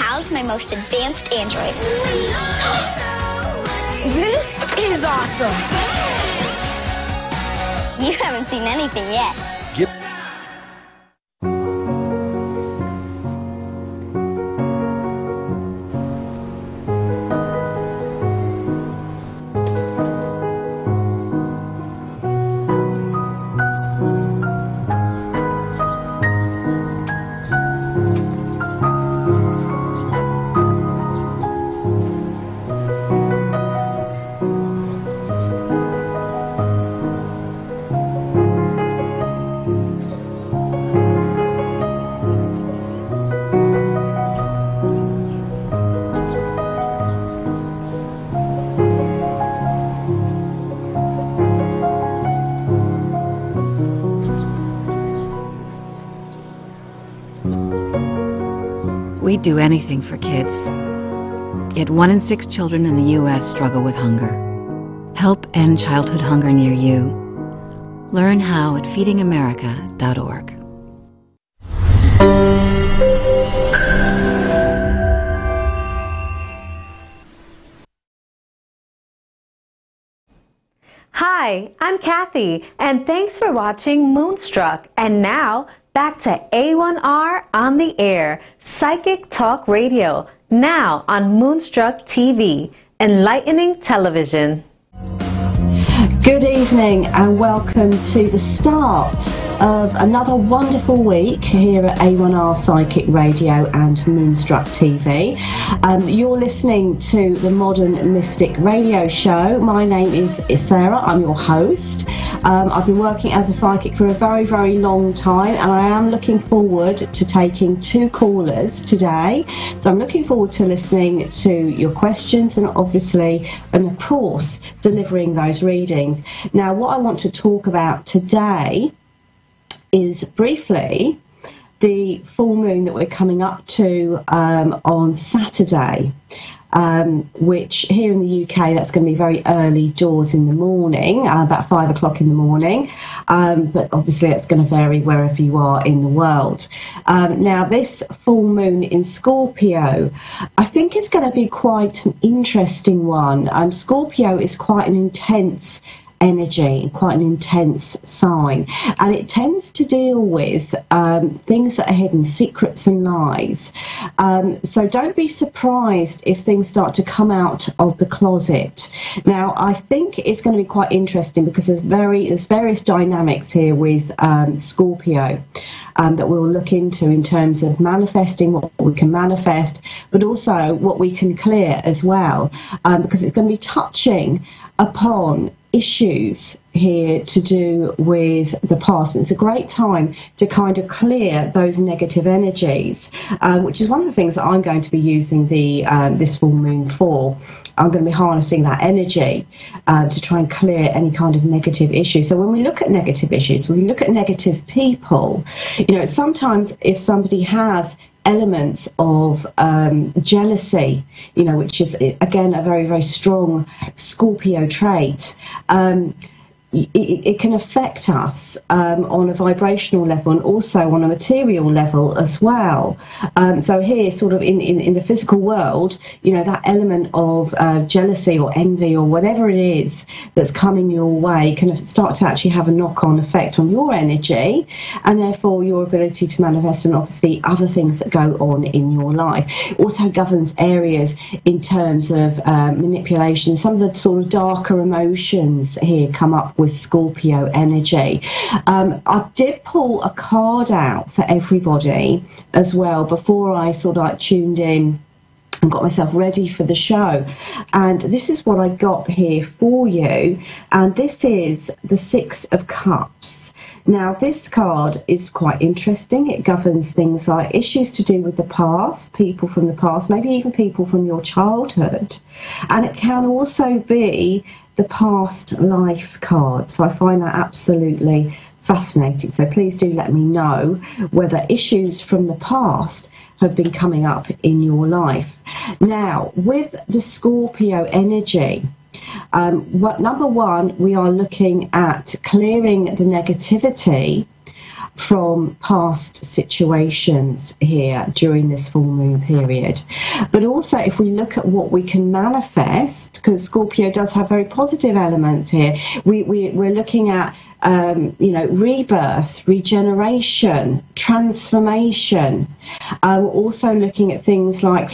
Al's my most advanced android. This is awesome! You haven't seen anything yet. We'd do anything for kids. Yet 1 in 6 children in the U.S. struggle with hunger. Help end childhood hunger near you. Learn how at feedingamerica.org. Hi, I'm Kathy, and thanks for watching Moonstruck. And now, back to A1R on the air, Psychic Talk Radio, now on Moonstruck TV, enlightening television. Good evening and welcome to the start of another wonderful week here at A1R Psychic Radio and Moonstruck TV. You're listening to the Modern Mystic Radio Show. My name is Sarah, I'm your host. I've been working as a psychic for a very, very long time, and I am looking forward to taking 2 callers today. So I'm looking forward to listening to your questions and obviously, and of course, delivering those readings. Now, what I want to talk about today is briefly the full moon that we're coming up to on Saturday. Which here in the UK, that's going to be very early doors in the morning, about 5 o'clock in the morning, but obviously it's going to vary wherever you are in the world. Now this full moon in Scorpio, I think it's going to be quite an interesting one. Scorpio is quite an intense energy, quite an intense sign, and it tends to deal with things that are hidden, secrets and lies. So don't be surprised if things start to come out of the closet. Now I think it's going to be quite interesting because there's various dynamics here with Scorpio that we'll look into in terms of manifesting what we can manifest, but also what we can clear as well, because it's going to be touching upon issues here to do with the past. And it's a great time to kind of clear those negative energies, which is one of the things that I'm going to be using the this full moon for. I'm going to be harnessing that energy to try and clear any kind of negative issues. So when we look at negative issues, when we look at negative people, you know, sometimes if somebody has elements of jealousy, you know, which is again a very, very strong Scorpio trait, it can affect us on a vibrational level and also on a material level as well. So here, sort of in the physical world, you know, that element of jealousy or envy or whatever it is that's coming your way can start to actually have a knock-on effect on your energy, and therefore your ability to manifest, and obviously other things that go on in your life. It also governs areas in terms of manipulation. Some of the sort of darker emotions here come up with Scorpio energy. I did pull a card out for everybody as well before I sort of like tuned in and got myself ready for the show, and this is what I got here for you, and this is the 6 of Cups. Now this card is quite interesting. It governs things like issues to do with the past, people from the past, maybe even people from your childhood, and it can also be the past life card. So I find that absolutely fascinating. So please do let me know whether issues from the past have been coming up in your life. Now with the Scorpio energy, number one, we are looking at clearing the negativity from past situations here during this full moon period. But also if we look at what we can manifest, because Scorpio does have very positive elements here, we're looking at rebirth, regeneration, transformation. We're also looking at things like